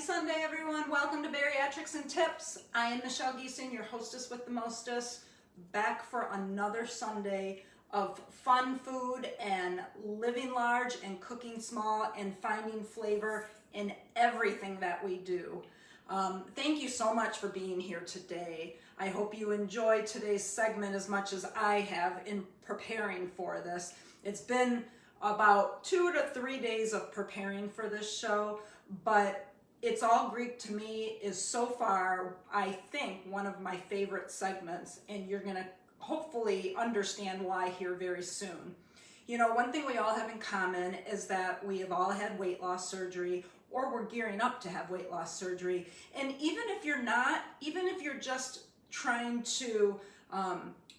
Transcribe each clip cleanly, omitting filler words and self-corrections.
Sunday, everyone. Welcome to Bariatrics and Tips. I am Michelle Geeson, your hostess with the mostest, back for another Sunday of fun food and living large and cooking small and finding flavor in everything that we do. Thank you so much for being here today. I hope you enjoyed today's segment as much as I have in preparing for this. It's been about 2 to 3 days of preparing for this show, but It's All Greek to me is so far, I think, one of my favorite segments, and you're going to hopefully understand why here very soon. You know, one thing we all have in common is that we have all had weight loss surgery, or we're gearing up to have weight loss surgery. And even if you're not, even if you're just trying to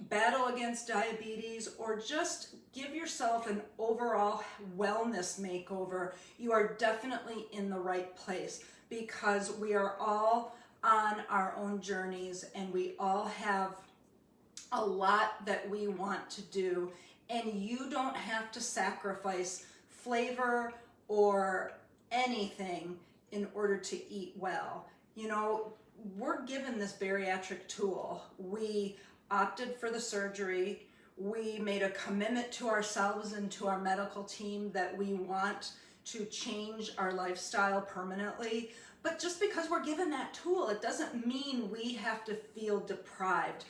battle against diabetes or just give yourself an overall wellness makeover, you are definitely in the right place, because we are all on our own journeys and we all have a lot that we want to do, and you don't have to sacrifice flavor or anything in order to eat well. You know, we're given this bariatric tool. We opted for the surgery. We made a commitment to ourselves and to our medical team that we want to change our lifestyle permanently. But just because we're given that tool, it doesn't mean we have to feel deprived.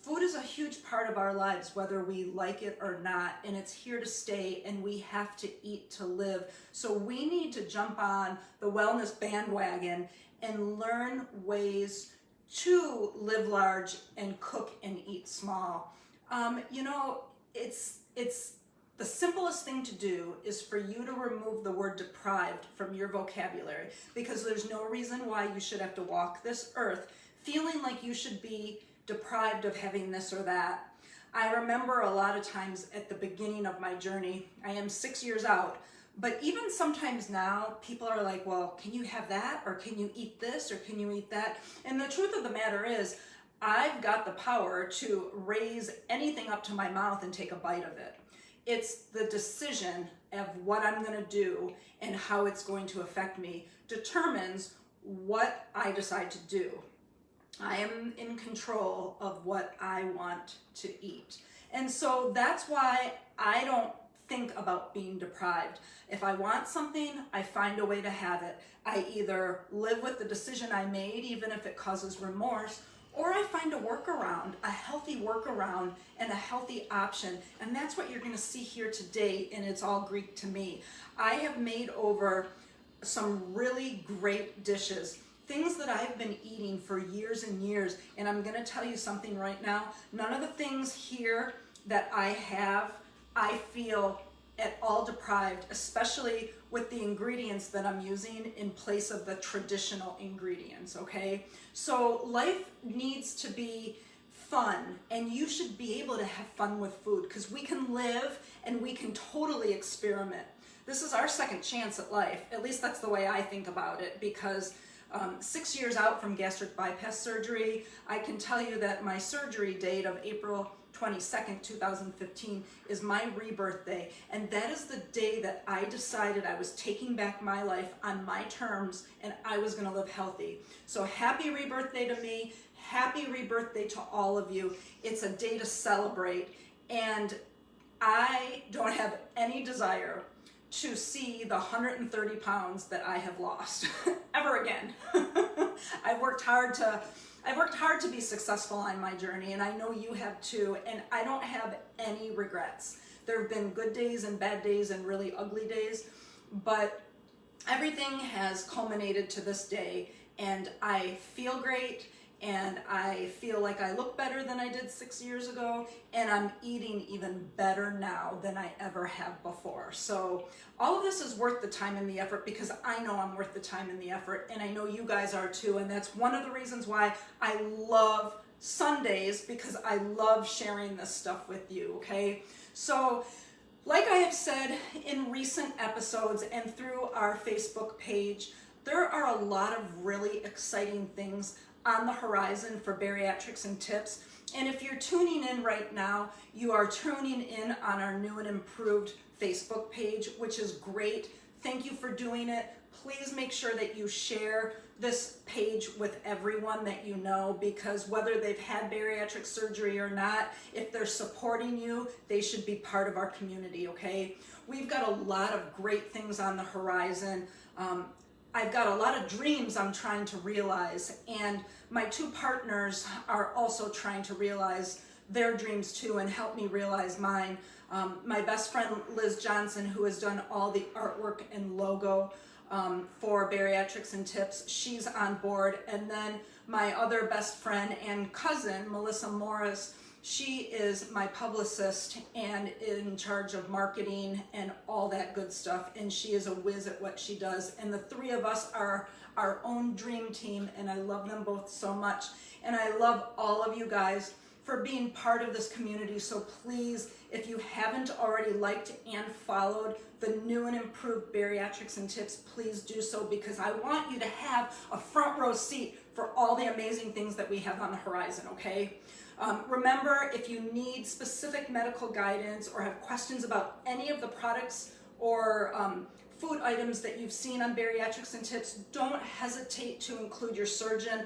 Food is a huge part of our lives, whether we like it or not, and it's here to stay, and we have to eat to live. So we need to jump on the wellness bandwagon and learn ways to live large and cook and eat small. You know, it's the simplest thing to do is for you to remove the word deprived from your vocabulary, because there's no reason why you should have to walk this earth feeling like you should be deprived of having this or that. I remember a lot of times at the beginning of my journey, I am 6 years out, but even sometimes now, people are like, well, can you have that? Or can you eat this? Or can you eat that? And the truth of the matter is, I've got the power to raise anything up to my mouth and take a bite of it. It's the decision of what I'm going to do and how it's going to affect me determines what I decide to do. I am in control of what I want to eat. And so that's why I don't think about being deprived. If I want something, I find a way to have it. I either live with the decision I made, even if it causes remorse, or I find a workaround, a healthy workaround and a healthy option. And that's what you're going to see here today in It's All Greek to me. I have made over some really great dishes, things that I've been eating for years and years. And I'm going to tell you something right now. None of the things here that I have, I feel at all deprived, especially with the ingredients that I'm using in place of the traditional ingredients, okay? So life needs to be fun, and you should be able to have fun with food, because we can live and we can totally experiment. This is our second chance at life. At least that's the way I think about it, because 6 years out from gastric bypass surgery, I can tell you that my surgery date of April 22nd, 2015 is my rebirth day, and that is the day that I decided I was taking back my life on my terms and I was going to live healthy. So happy rebirth day to me, happy rebirth day to all of you. It's a day to celebrate, and I don't have any desire to see the 130 pounds that I have lost ever again. I've worked hard to be successful on my journey, and I know you have too, and I don't have any regrets. There have been good days and bad days and really ugly days, but everything has culminated to this day, and I feel great, and I feel like I look better than I did 6 years ago, and I'm eating even better now than I ever have before. So all of this is worth the time and the effort, because I know I'm worth the time and the effort, and I know you guys are too, and that's one of the reasons why I love Sundays, because I love sharing this stuff with you, okay? So like I have said in recent episodes and through our Facebook page, there are a lot of really exciting things on the horizon for Bariatrics and Tips. And if you're tuning in right now, you are tuning in on our new and improved Facebook page, which is great. Thank you for doing it. Please make sure that you share this page with everyone that you know, because whether they've had bariatric surgery or not, if they're supporting you, they should be part of our community, okay? We've got a lot of great things on the horizon. I've got a lot of dreams I'm trying to realize, and my two partners are also trying to realize their dreams too and help me realize mine. My best friend Liz Johnson, who has done all the artwork and logo for Bariatrics and Tips, she's on board. And then my other best friend and cousin, Melissa Morris, she is my publicist and in charge of marketing and all that good stuff. And she is a whiz at what she does. And the three of us are our own dream team, and I love them both so much. And I love all of you guys for being part of this community. So please, if you haven't already liked and followed the new and improved Bariatrics and Tips, please do so, because I want you to have a front row seat for all the amazing things that we have on the horizon, okay? Remember, if you need specific medical guidance or have questions about any of the products or food items that you've seen on Bariatrics and Tips, don't hesitate to include your surgeon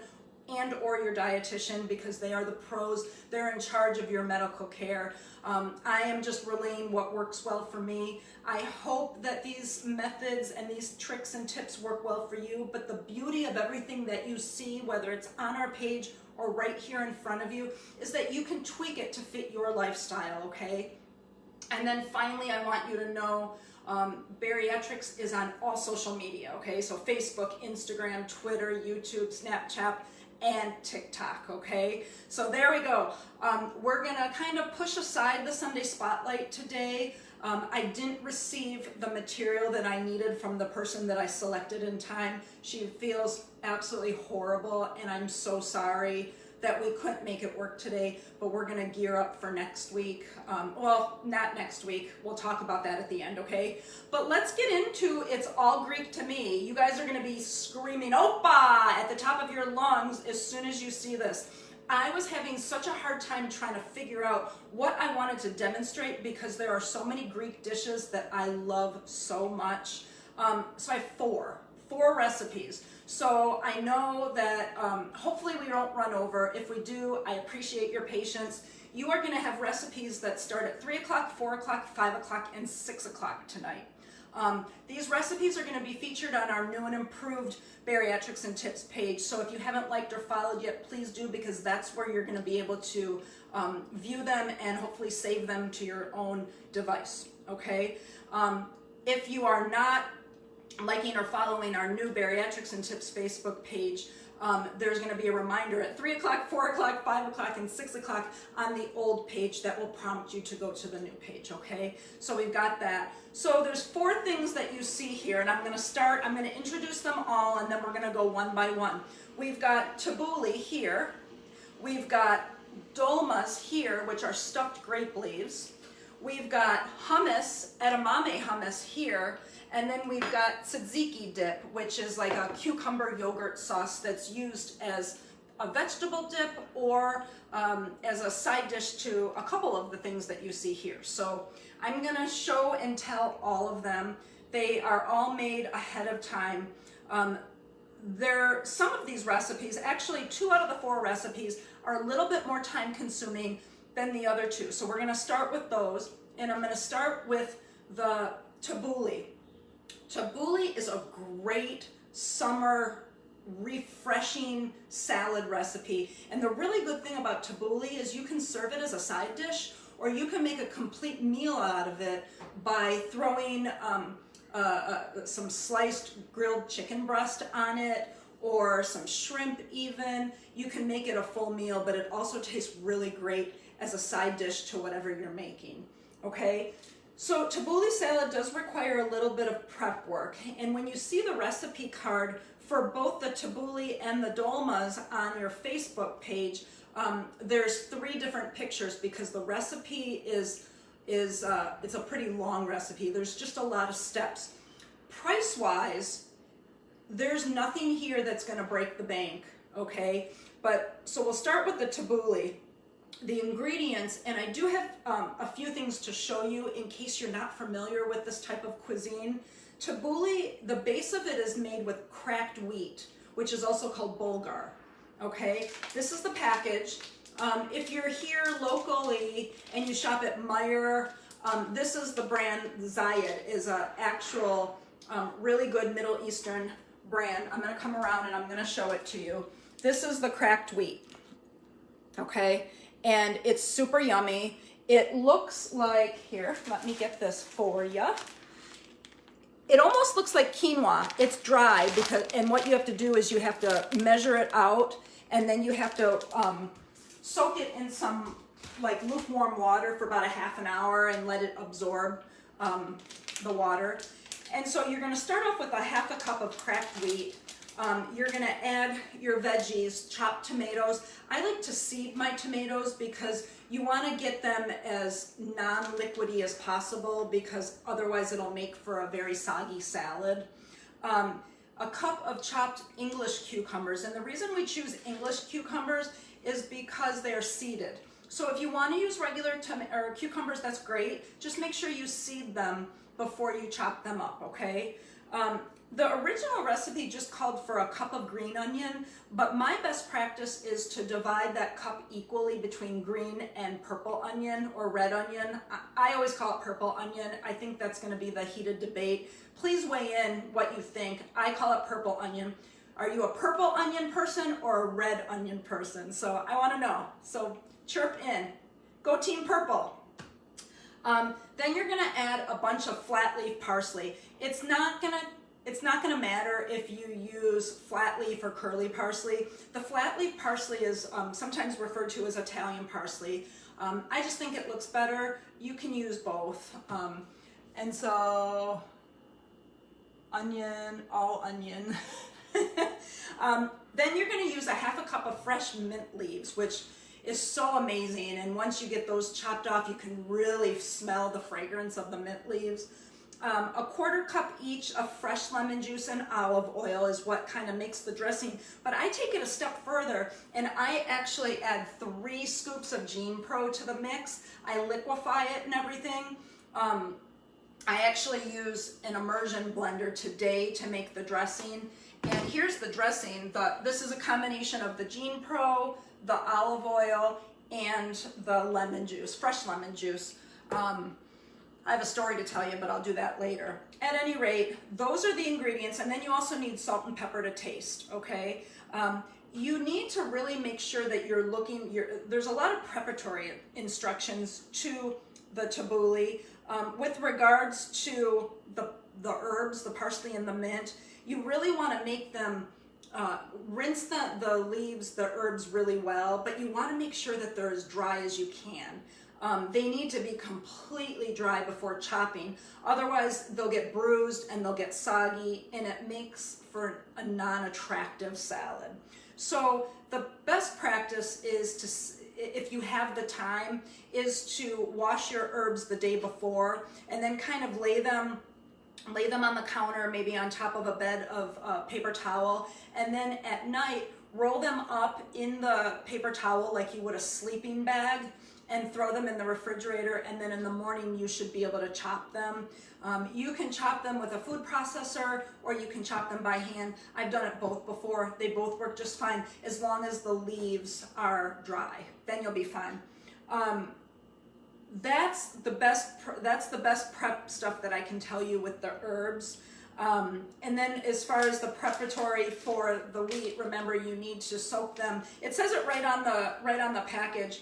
and or your dietitian, because they are the pros. They're in charge of your medical care. I am just relaying what works well for me. I hope that these methods and these tricks and tips work well for you, but the beauty of everything that you see, whether it's on our page or right here in front of you, is that you can tweak it to fit your lifestyle, okay? And then finally, I want you to know Bariatrics is on all social media, okay? So Facebook, Instagram, Twitter, YouTube, Snapchat, and TikTok, okay? So there we go. We're gonna kind of push aside the Sunday Spotlight today. I didn't receive the material that I needed from the person that I selected in time. She feels absolutely horrible, and I'm so sorry that we couldn't make it work today, but we're gonna gear up for next week. Well, not next week. We'll talk about that at the end, okay? But let's get into It's All Greek to Me. You guys are gonna be screaming, "Oppa!" at the top of your lungs as soon as you see this. I was having such a hard time trying to figure out what I wanted to demonstrate, because there are so many Greek dishes that I love so much. So I have four recipes. So I know that hopefully we don't run over. If we do, I appreciate your patience. You are gonna have recipes that start at 3 o'clock, 4 o'clock, 5 o'clock, and 6 o'clock tonight. These recipes are gonna be featured on our new and improved Bariatrics and Tips page. So if you haven't liked or followed yet, please do, because that's where you're gonna be able to view them and hopefully save them to your own device, okay? If you are not liking or following our new Bariatrics and Tips Facebook page, there's going to be a reminder at 3 o'clock, 4 o'clock, 5 o'clock, and 6 o'clock on the old page that will prompt you to go to the new page, okay? So we've got that. So there's four things that you see here, and I'm going to introduce them all, and then we're going to go one by one. We've got tabbouleh here. We've got dolmas here, which are stuffed grape leaves. We've got hummus, edamame hummus here. And then we've got tzatziki dip, which is like a cucumber yogurt sauce that's used as a vegetable dip or as a side dish to a couple of the things that you see here. So I'm gonna show and tell all of them. They are all made ahead of time. Some of these recipes, actually 2 out of the 4 recipes, are a little bit more time consuming than the other 2. So we're gonna start with those, and I'm gonna start with the tabbouleh. Tabbouleh is a great summer refreshing salad recipe, and the really good thing about tabbouleh is you can serve it as a side dish, or you can make a complete meal out of it by throwing some sliced grilled chicken breast on it, or some shrimp even. You can make it a full meal, but it also tastes really great as a side dish to whatever you're making, okay? So tabbouleh salad does require a little bit of prep work, and when you see the recipe card for both the tabbouleh and the dolmas on your Facebook page, there's 3 different pictures, because the recipe it's a pretty long recipe. There's just a lot of steps. Price-wise, there's nothing here that's going to break the bank, okay? So we'll start with the tabbouleh. the ingredients, and I do have a few things to show you in case you're not familiar with this type of cuisine. Tabbouleh, the base of it is made with cracked wheat, which is also called bulgur. Okay, this is the package. If you're here locally and you shop at Meyer, this is the brand. Zayed is an actual really good Middle Eastern brand. I'm going to come around and I'm going to show it to you. This is the cracked wheat. Okay, and it's super yummy. It looks like, here, let me get this for you. It almost looks like quinoa. It's dry because, and what you have to do is you have to measure it out, and then you have to soak it in some like lukewarm water for about a half an hour and let it absorb the water. And so you're going to start off with a half a cup of cracked wheat. You're going to add your veggies, chopped tomatoes. I like to seed my tomatoes because you want to get them as non-liquidy as possible, because otherwise it'll make for a very soggy salad. A cup of chopped English cucumbers, and the reason we choose English cucumbers is because they are seeded. So if you want to use regular cucumbers, that's great. Just make sure you seed them before you chop them up, okay? The original recipe just called for a cup of green onion, but my best practice is to divide that cup equally between green and purple onion or red onion. I always call it purple onion. I think that's going to be the heated debate. Please weigh in what you think. I call it purple onion. Are you a purple onion person or a red onion person? So I want to know. So chirp in. Go team purple. Then you're going to add a bunch of flat leaf parsley. It's not going to matter if you use flat leaf or curly parsley. The flat leaf parsley is sometimes referred to as Italian parsley. I just think it looks better. You can use both. And so, onion, all onion. Then you're going to use a half a cup of fresh mint leaves, which is so amazing. And once you get those chopped off, you can really smell the fragrance of the mint leaves. A quarter cup each of fresh lemon juice and olive oil is what kind of makes the dressing. But I take it a step further, and I actually add 3 scoops of Gene Pro to the mix. I liquefy it and everything. I actually use an immersion blender today to make the dressing. And here's the dressing. This is a combination of the Gene Pro, the olive oil, and the lemon juice, fresh lemon juice. I have a story to tell you, but I'll do that later. At any rate, those are the ingredients, and then you also need salt and pepper to taste, okay? You need to really make sure that you're looking, there's a lot of preparatory instructions to the tabbouleh. With regards to the herbs, the parsley and the mint, you really want to make them, rinse the leaves, the herbs really well, but you want to make sure that they're as dry as you can. They need to be completely dry before chopping. Otherwise, they'll get bruised and they'll get soggy, and it makes for a non-attractive salad. So the best practice is to, if you have the time, is to wash your herbs the day before and then kind of lay them on the counter, maybe on top of a bed of paper towel, and then at night roll them up in the paper towel like you would a sleeping bag, and throw them in the refrigerator, and then in the morning you should be able to chop them. You can chop them with a food processor, or you can chop them by hand. I've done it both before. They both work just fine as long as the leaves are dry. Then you'll be fine. That's the best prep stuff that I can tell you with the herbs. And then as far as the preparatory for the wheat, remember you need to soak them. It says it right on the package.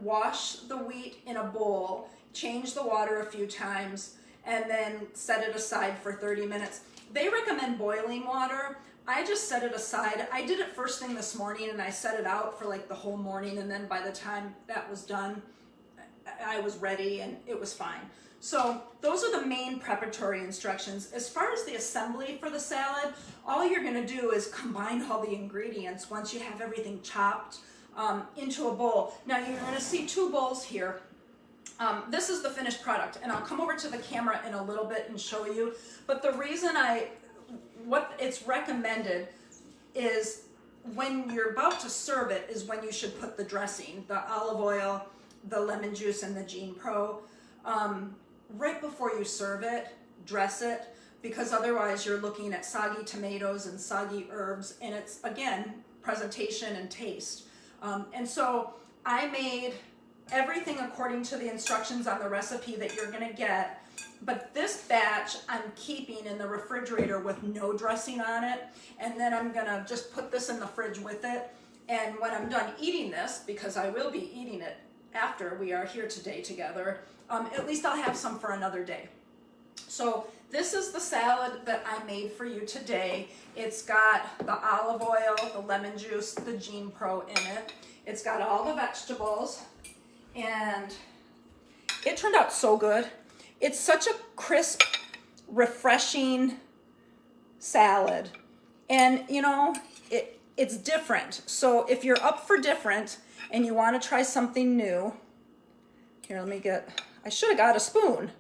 Wash the wheat in a bowl, change the water a few times, and then set it aside for 30 minutes. They recommend boiling water. I just set it aside. I did it first thing this morning, and I set it out for like the whole morning, and then by the time that was done, I was ready and it was fine. So those are the main preparatory instructions. As far as the assembly for the salad, all you're gonna do is combine all the ingredients once you have everything chopped into a bowl. Now you're going to see 2 bowls here. This is the finished product, and I'll come over to the camera in a little bit and show you. But the reason what it's recommended is when you're about to serve it is when you should put the dressing, the olive oil, the lemon juice, and the Gene Pro. Right before you serve it, dress it, because otherwise you're looking at soggy tomatoes and soggy herbs, and it's, again, presentation and taste. And so I made everything according to the instructions on the recipe that you're gonna get, but this batch I'm keeping in the refrigerator with no dressing on it, and then I'm gonna just put this in the fridge with it, and when I'm done eating this, because I will be eating it after we are here today together, at least I'll have some for another day. So this is the salad that I made for you today. It's got the olive oil, the lemon juice, the Gene Pro in it. It's got all the vegetables, and it turned out so good. It's such a crisp, refreshing salad. And you know, it's different. So if you're up for different and you want to try something new, here, I should have got a spoon.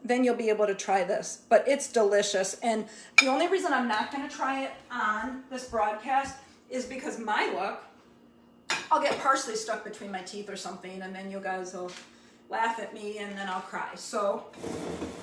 Then you'll be able to try this, but it's delicious. And the only reason I'm not going to try it on this broadcast is because my luck, I'll get parsley stuck between my teeth or something, and then you guys will laugh at me, and then I'll cry. So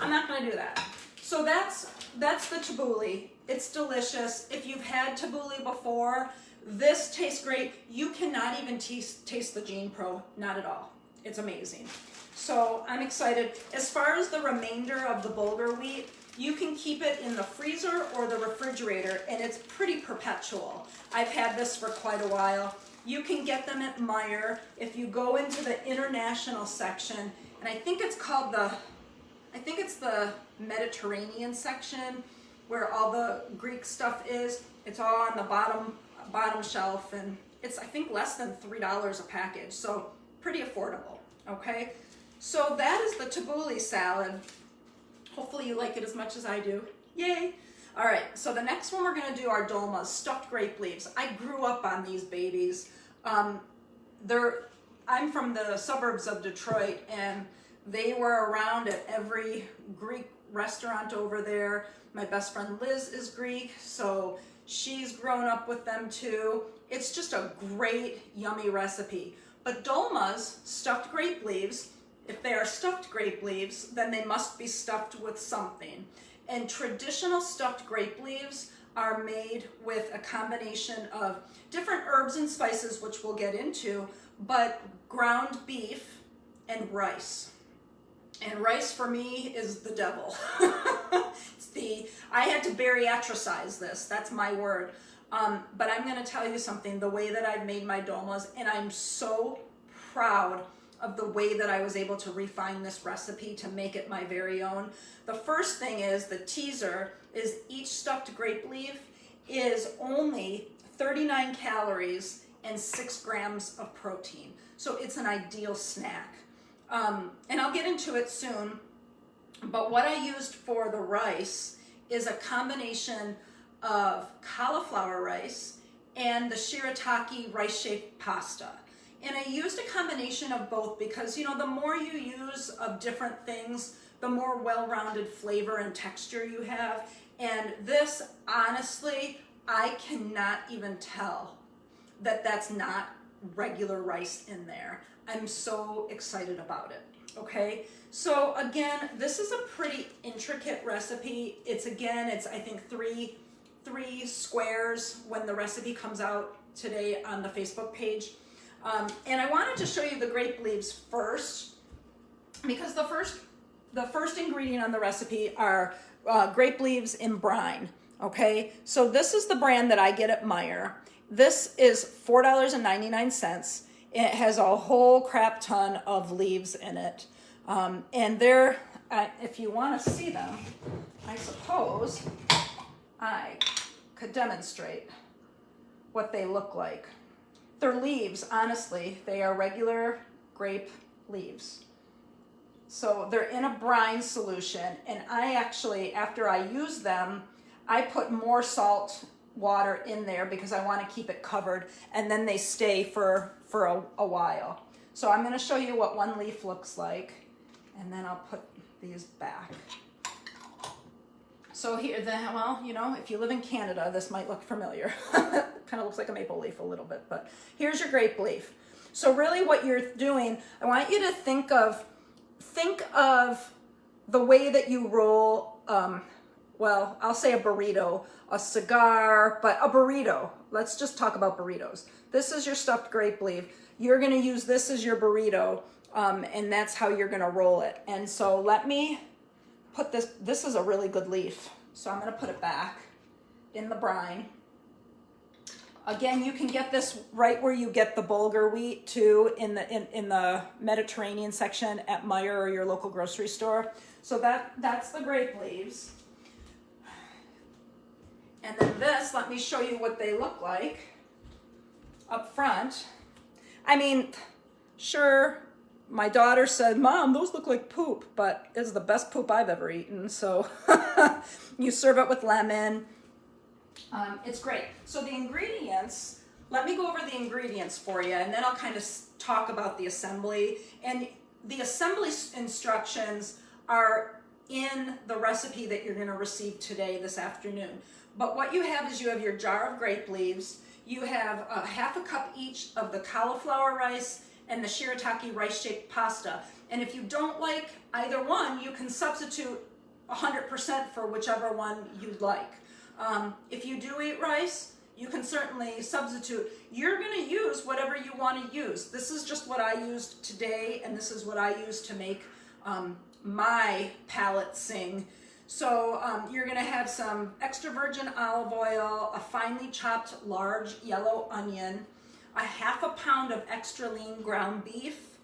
I'm not going to do that. So that's the tabbouleh. It's delicious. If you've had tabbouleh before, this tastes great. You cannot even taste the Gene Pro, not at all. It's amazing. So I'm excited. As far as the remainder of the bulgur wheat, you can keep it in the freezer or the refrigerator, and it's pretty perpetual. I've had this for quite a while. You can get them at Meijer. If you go into the international section, and I think it's the Mediterranean section where all the Greek stuff is. It's all on the bottom shelf, and it's, I think, less than $3 a package, so pretty affordable, okay? So that is the tabbouleh salad. Hopefully you like it as much as I do. Yay! All right, so the next one we're gonna do are dolmas, stuffed grape leaves. I grew up on these babies. I'm from the suburbs of Detroit, and they were around at every Greek restaurant over there. My best friend Liz is Greek, so she's grown up with them too. It's just a great, yummy recipe. But dolmas, stuffed grape leaves, if they are stuffed grape leaves, then they must be stuffed with something. And traditional stuffed grape leaves are made with a combination of different herbs and spices, which we'll get into, but ground beef and rice. And rice for me is the devil. I had to bariatricize this, that's my word. But I'm gonna tell you something, the way that I've made my dolmas, and I'm so proud of the way that I was able to refine this recipe to make it my very own. The first thing is, the teaser is each stuffed grape leaf is only 39 calories and 6 grams of protein. So it's an ideal snack. And I'll get into it soon, but what I used for the rice is a combination of cauliflower rice and the shirataki rice-shaped pasta. And I used a combination of both because, you know, the more you use of different things, the more well-rounded flavor and texture you have. And this, honestly, I cannot even tell that that's not regular rice in there. I'm so excited about it, okay? So again, this is a pretty intricate recipe. It's I think three squares when the recipe comes out today on the Facebook page. And I wanted to show you the grape leaves first, because the first ingredient on the recipe are grape leaves in brine, okay? So this is the brand that I get at Meijer. This is $4.99. It has a whole crap ton of leaves in it. And they're, if you want to see them, I suppose I could demonstrate what they look like. They're leaves, honestly. They are regular grape leaves. So they're in a brine solution, and I actually, after I use them, I put more salt water in there because I want to keep it covered, and then they stay for a while. So I'm going to show you what one leaf looks like, and then I'll put these back. So here, well, you know, if you live in Canada, this might look familiar kind of looks like a maple leaf a little bit, but here's your grape leaf. So really what you're doing, I want you to think of the way that you roll, well, I'll say a burrito, a cigar, but a burrito. Let's just talk about burritos. This is your stuffed grape leaf. You're gonna use this as your burrito, and that's how you're gonna roll it. And so let me put this is a really good leaf. So I'm gonna put it back in the brine. Again, you can get this right where you get the bulgur wheat too, in the Mediterranean section at Meijer or your local grocery store. So that's the grape leaves. And then this, let me show you what they look like up front. I mean, sure, my daughter said, "Mom, those look like poop," but it's the best poop I've ever eaten. So you serve it with lemon. It's great. So the ingredients, let me go over the ingredients for you, and then I'll kind of talk about the assembly. And the assembly instructions are in the recipe that you're going to receive today, this afternoon. But what you have is you have your jar of grape leaves, you have half a cup each of the cauliflower rice and the shirataki rice-shaped pasta. And if you don't like either one, you can substitute 100% for whichever one you'd like. If you do eat rice, you can certainly substitute. You're going to use whatever you want to use. This is just what I used today, and this is what I used to make my palate sing. So you're going to have some extra virgin olive oil, a finely chopped large yellow onion, a half a pound of extra lean ground beef.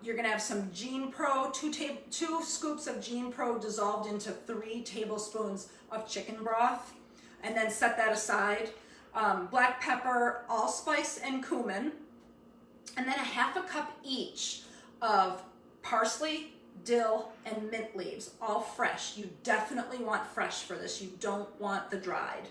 You're going to have some Gene Pro, two scoops of Gene Pro dissolved into 3 tablespoons of chicken broth, and then set that aside. Black pepper, allspice, and cumin, and then a half a cup each of parsley, dill, and mint leaves, all fresh. You definitely want fresh for this. You don't want the dried.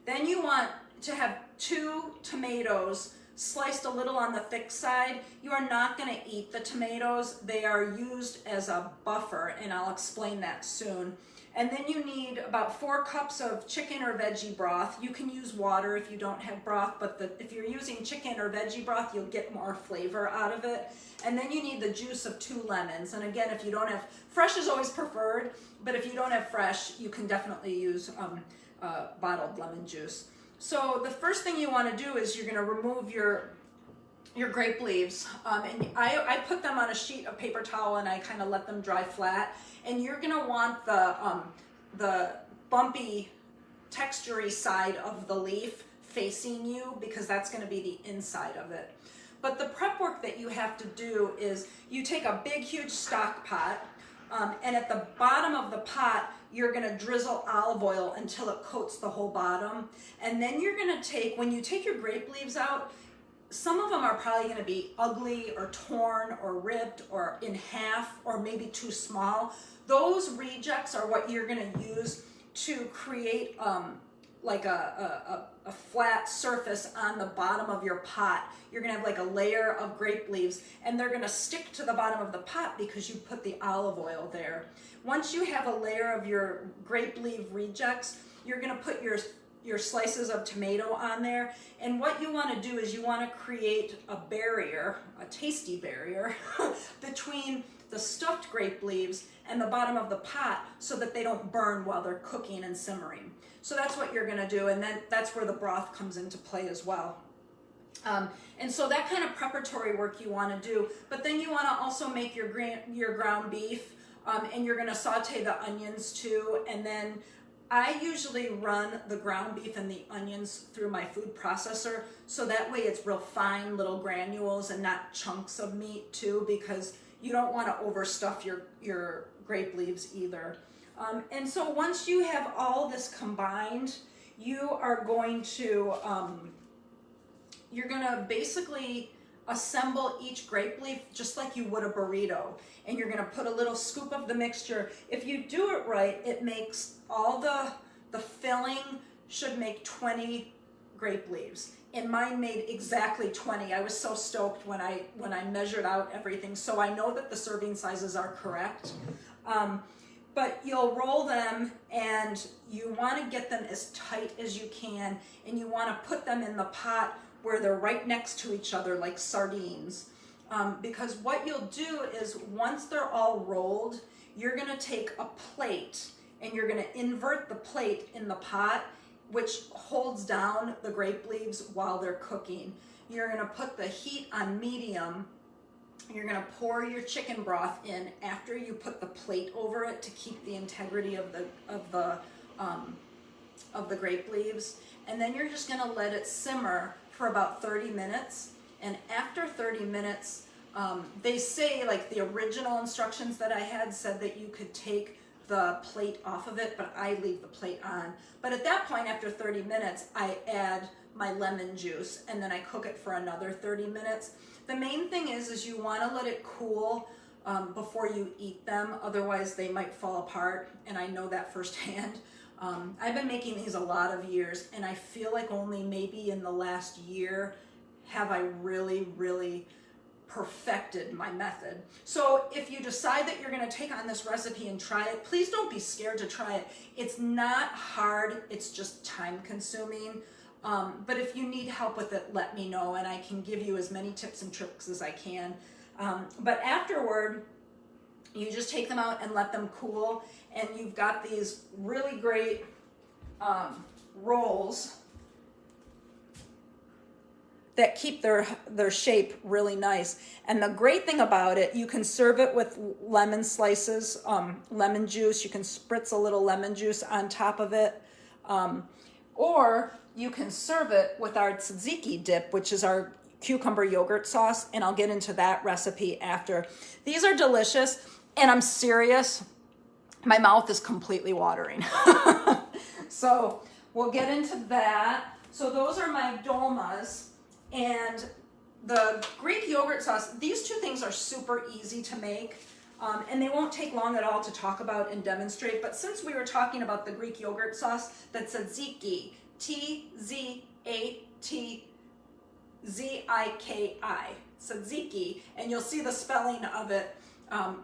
Then you want to have 2 tomatoes sliced a little on the thick side. You are not going to eat the tomatoes. They are used as a buffer, and I'll explain that soon. And then you need about 4 cups of chicken or veggie broth. You can use water if you don't have broth, but if you're using chicken or veggie broth, you'll get more flavor out of it. And then you need the juice of 2 lemons. And again, if you don't have, fresh is always preferred, but if you don't have fresh, you can definitely use bottled lemon juice. So the first thing you want to do is you're going to remove your grape leaves, and I put them on a sheet of paper towel and I kind of let them dry flat. And you're going to want the bumpy, textury side of the leaf facing you, because that's going to be the inside of it. But the prep work that you have to do is you take a big, huge stock pot, and at the bottom of the pot, you're going to drizzle olive oil until it coats the whole bottom. And then you're going to take, when you take your grape leaves out, some of them are probably going to be ugly or torn or ripped or in half or maybe too small. Those rejects are what you're going to use to create like a flat surface on the bottom of your pot. You're going to have like a layer of grape leaves, and they're going to stick to the bottom of the pot because you put the olive oil there. Once you have a layer of your grape leaf rejects, you're going to put your slices of tomato on there. And what you want to do is you want to create a barrier, a tasty barrier, between the stuffed grape leaves and the bottom of the pot so that they don't burn while they're cooking and simmering. So that's what you're going to do, and then that's where the broth comes into play as well. And so that kind of preparatory work you want to do, but then you want to also make your ground beef, and you're going to saute the onions too. And then I usually run the ground beef and the onions through my food processor, so that way it's real fine little granules and not chunks of meat too, because you don't want to overstuff your grape leaves either. And so once you have all this combined, you are going to basically assemble each grape leaf just like you would a burrito. And you're going to put a little scoop of the mixture. If you do it right, it makes all the filling should make 20 grape leaves. And mine made exactly 20. I was so stoked when I measured out everything. So I know that the serving sizes are correct. but you'll roll them and you want to get them as tight as you can, and you want to put them in the pot where they're right next to each other like sardines. Because what you'll do is once they're all rolled, you're going to take a plate and you're going to invert the plate in the pot, which holds down the grape leaves while they're cooking. You're going to put the heat on medium. You're going to pour your chicken broth in after you put the plate over it to keep the integrity of the grape leaves. And then you're just going to let it simmer for about 30 minutes. And after 30 minutes, they say, like the original instructions that I had said that you could take the plate off of it, but I leave the plate on. But at that point, after 30 minutes, I add my lemon juice and then I cook it for another 30 minutes. The main thing is you want to let it cool before you eat them, otherwise they might fall apart, and I know that firsthand. I've been making these a lot of years, and I feel like only maybe in the last year have I really perfected my method. So if you decide that you're going to take on this recipe and try it, please don't be scared to try it. It's not hard, it's just time consuming. But if you need help with it, let me know, and I can give you as many tips and tricks as I can. But afterward, you just take them out and let them cool, and you've got these really great rolls that keep their shape really nice. And the great thing about it, you can serve it with lemon slices, lemon juice. You can spritz a little lemon juice on top of it. Or you can serve it with our tzatziki dip, which is our cucumber yogurt sauce, and I'll get into that recipe after. These are delicious, and I'm serious, my mouth is completely watering. So we'll get into that. So those are my dolmas, and the Greek yogurt sauce. These two things are super easy to make, and they won't take long at all to talk about and demonstrate. But since we were talking about the Greek yogurt sauce, that's tzatziki, T-Z-A-T-Z-I-K-I, tzatziki, and you'll see the spelling of it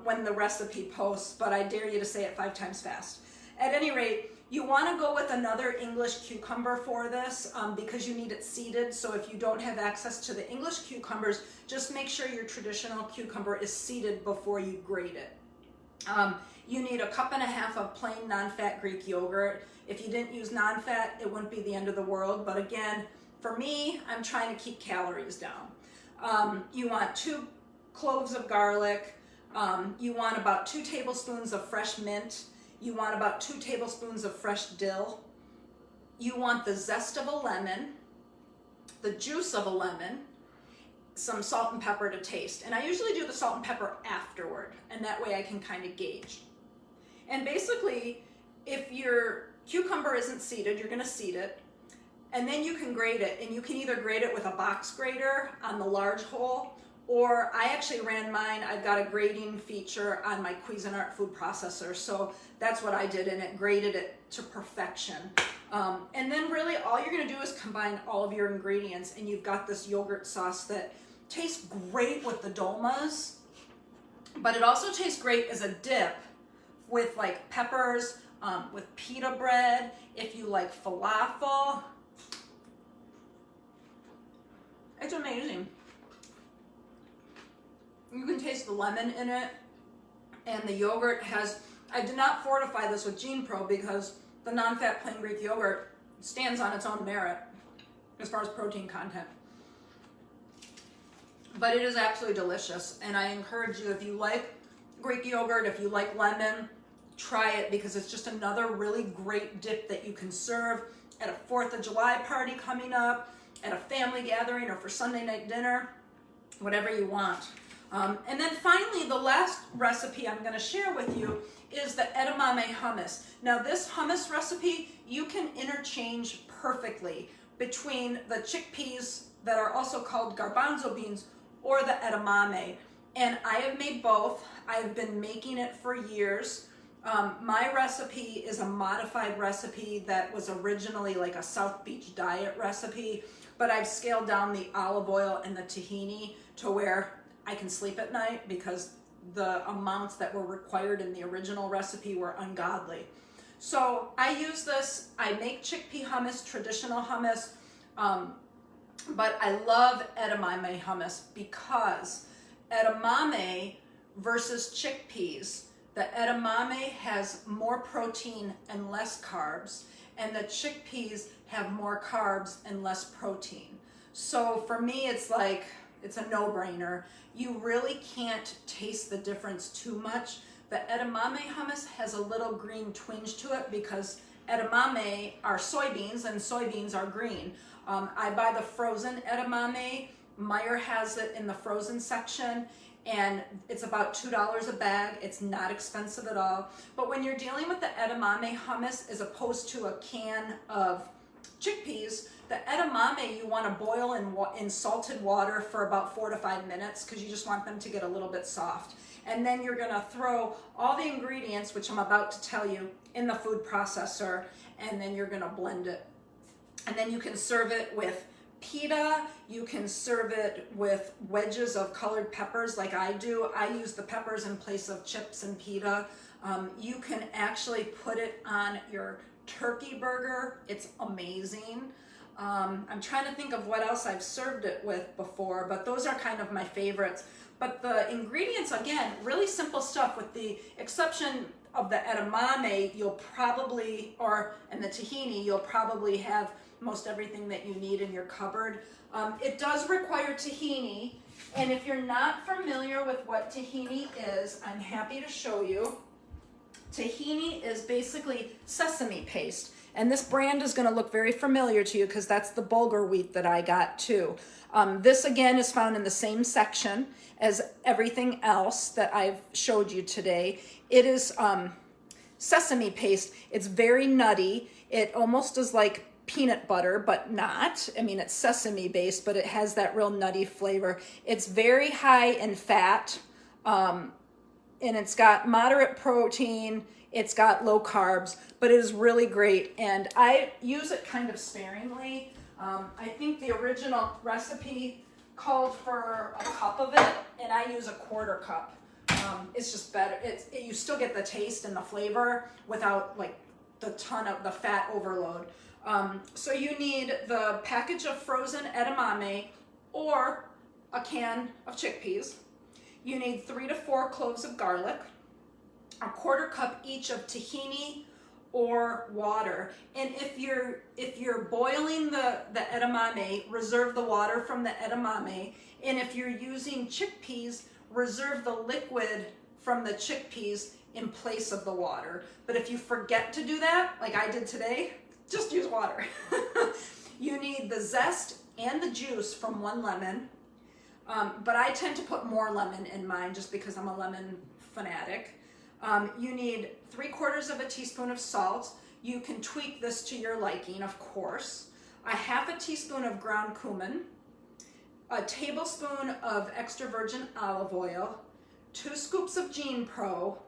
when the recipe posts, but I dare you to say it 5 times fast. At any rate, you want to go with another English cucumber for this because you need it seeded. So if you don't have access to the English cucumbers, just make sure your traditional cucumber is seeded before you grate it. You need 1.5 cups of plain non-fat Greek yogurt. If you didn't use non-fat, it wouldn't be the end of the world. But again, for me, I'm trying to keep calories down. You want 2 cloves of garlic. You want about 2 tablespoons of fresh mint. You want about 2 tablespoons of fresh dill. You want the zest of a lemon, the juice of a lemon, some salt and pepper to taste. And I usually do the salt and pepper afterward, and that way I can kind of gauge. And basically, if your cucumber isn't seeded, you're going to seed it, and then you can grate it. And you can either grate it with a box grater on the large hole, or I actually ran mine. I've got a grating feature on my Cuisinart food processor, so that's what I did, and it grated it to perfection. And then really all you're going to do is combine all of your ingredients, and you've got this yogurt sauce that tastes great with the dolmas, but it also tastes great as a dip with like peppers, with pita bread, if you like falafel. It's amazing. You can taste the lemon in it, and the yogurt has, I did not fortify this with Gene Pro because the non-fat plain Greek yogurt stands on its own merit as far as protein content. But it is absolutely delicious, and I encourage you, if you like Greek yogurt, if you like lemon, try it, because it's just another really great dip that you can serve at a 4th of July party coming up, at a family gathering, or for Sunday night dinner, whatever you want. And then finally, the last recipe I'm going to share with you is the edamame hummus. Now this hummus recipe, you can interchange perfectly between the chickpeas that are also called garbanzo beans or the edamame. And I have made both. I've been making it for years. My recipe is a modified recipe that was originally like a South Beach diet recipe, but I've scaled down the olive oil and the tahini to where I can sleep at night, because the amounts that were required in the original recipe were ungodly. So I use this. I make chickpea hummus, traditional hummus, but I love edamame hummus because edamame versus chickpeas, the edamame has more protein and less carbs, and the chickpeas have more carbs and less protein. So for me, it's like, it's a no-brainer. You really can't taste the difference too much. The edamame hummus has a little green twinge to it because edamame are soybeans and soybeans are green. I buy the frozen edamame. Meyer has it in the frozen section, and it's about $2 a bag. It's not expensive at all. But when you're dealing with the edamame hummus as opposed to a can of chickpeas, the edamame you want to boil in salted water for about 4 to 5 minutes because you just want them to get a little bit soft. And then you're going to throw all the ingredients, which I'm about to tell you, in the food processor, and then you're going to blend it. And then you can serve it with pita. You can serve it with wedges of colored peppers like I do. I use the peppers in place of chips and pita. You can actually put it on your turkey burger. It's amazing. I'm trying to think of what else I've served it with before, but those are kind of my favorites. But the ingredients, again, really simple stuff with the exception of the edamame, you'll probably, and the tahini, you'll probably have most everything that you need in your cupboard. It does require tahini, and if you're not familiar with what tahini is, I'm happy to show you. Tahini is basically sesame paste, and this brand is going to look very familiar to you because that's the bulgur wheat that I got too. This again is found in the same section as everything else that I've showed you today. It is sesame paste. It's very nutty. It almost is like peanut butter, but not. I mean, it's sesame based, but it has that real nutty flavor. It's very high in fat, and it's got moderate protein. It's got low carbs, but it is really great. And I use it kind of sparingly. I think the original recipe called for a cup of it, and I use a quarter cup. It's just better. You still get the taste and the flavor without like the ton of the fat overload. So you need the package of frozen edamame or a can of chickpeas. You need 3 to 4 cloves of garlic, a quarter cup each of tahini or water. And if you're boiling the edamame, reserve the water from the edamame. And if you're using chickpeas, reserve the liquid from the chickpeas in place of the water. But if you forget to do that, like I did today, just use water. You need the zest and the juice from 1 lemon. But I tend to put more lemon in mine just because I'm a lemon fanatic. You need 3/4 of a teaspoon of salt. You can tweak this to your liking, of course. A half a teaspoon of ground cumin, a tablespoon of extra virgin olive oil, 2 scoops of Gene Pro,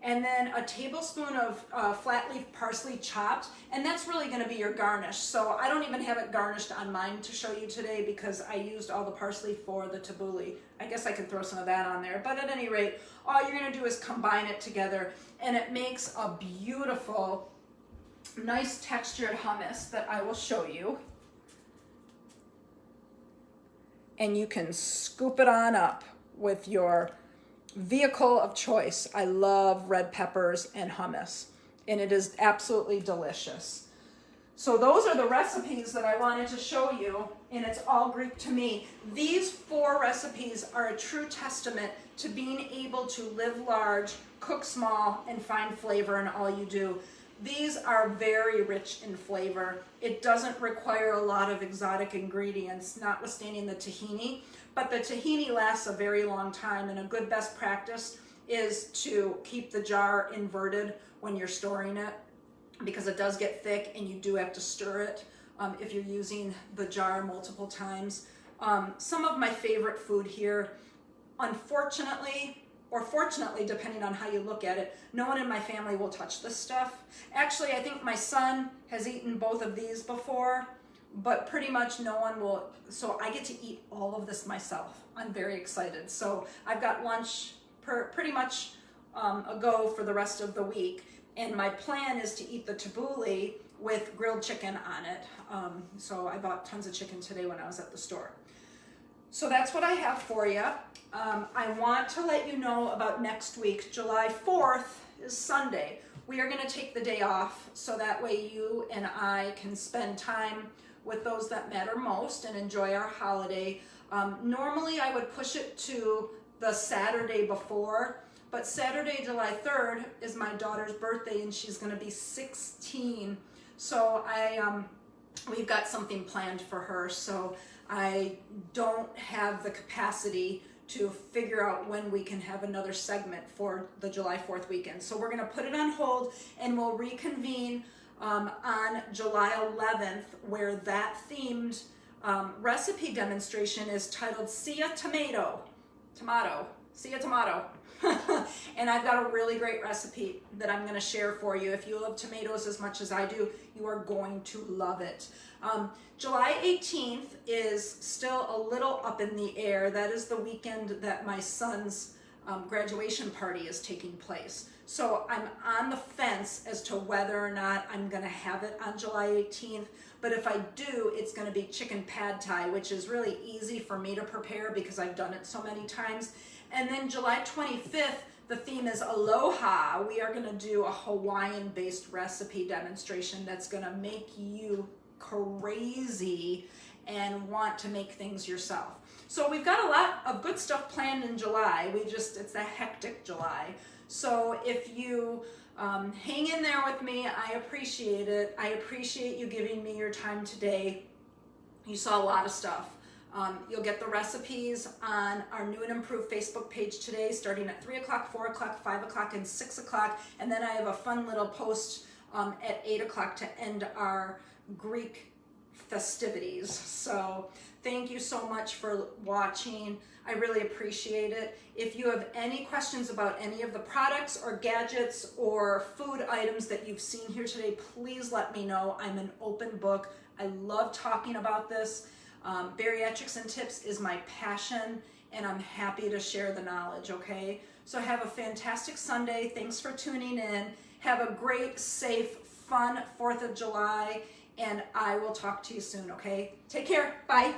and then a tablespoon of flat leaf parsley chopped, and that's really going to be your garnish. So I don't even have it garnished on mine to show you today because I used all the parsley for the tabbouleh. I guess I could throw some of that on there, but at any rate, all you're going to do is combine it together, and it makes a beautiful, nice textured hummus that I will show you. And you can scoop it on up with your vehicle of choice. I love red peppers and hummus, and it is absolutely delicious. So those are the recipes that I wanted to show you, and it's all Greek to me. These 4 recipes are a true testament to being able to live large, cook small, and find flavor in all you do. These are very rich in flavor. It doesn't require a lot of exotic ingredients, notwithstanding the tahini, but the tahini lasts a very long time, and a good best practice is to keep the jar inverted when you're storing it because it does get thick and you do have to stir it if you're using the jar multiple times. Some of my favorite food here, unfortunately, or fortunately, depending on how you look at it, no one in my family will touch this stuff. Actually, I think my son has eaten both of these before, but pretty much no one will. So I get to eat all of this myself. I'm very excited. So I've got lunch pretty much a go for the rest of the week. And my plan is to eat the tabbouleh with grilled chicken on it. So I bought tons of chicken today when I was at the store. So that's what I have for you. I want to let you know about next week. July 4th is Sunday. We are going to take the day off so that way you and I can spend time with those that matter most and enjoy our holiday. Normally I would push it to the Saturday before, but Saturday, July 3rd is my daughter's birthday and she's going to be 16. So we've got something planned for her. So I don't have the capacity to figure out when we can have another segment for the July 4th weekend. So we're going to put it on hold and we'll reconvene on July 11th, where that themed recipe demonstration is titled See a Tomato. See a Tomato. And I've got a really great recipe that I'm going to share for you. If you love tomatoes as much as I do, you are going to love it. July 18th is still a little up in the air. That is the weekend that my son's graduation party is taking place. So I'm on the fence as to whether or not I'm going to have it on July 18th. But if I do, it's going to be chicken pad thai, which is really easy for me to prepare because I've done it so many times. And then July 25th, the theme is Aloha. We are going to do a Hawaiian-based recipe demonstration that's going to make you crazy and want to make things yourself. So we've got a lot of good stuff planned in July. It's a hectic July. So if you hang in there with me, I appreciate it. I appreciate you giving me your time today. You saw a lot of stuff. You'll get the recipes on our new and improved Facebook page today, starting at 3 o'clock, 4 o'clock, 5 o'clock, and 6 o'clock. And then I have a fun little post at 8 o'clock to end our Greek festivities. So thank you so much for watching. I really appreciate it. If you have any questions about any of the products or gadgets or food items that you've seen here today, please let me know. I'm an open book. I love talking about this. Bariatrics and tips is my passion, and I'm happy to share the knowledge, okay? So have a fantastic Sunday. Thanks for tuning in. Have a great, safe, fun 4th of July, and I will talk to you soon, okay? Take care. Bye.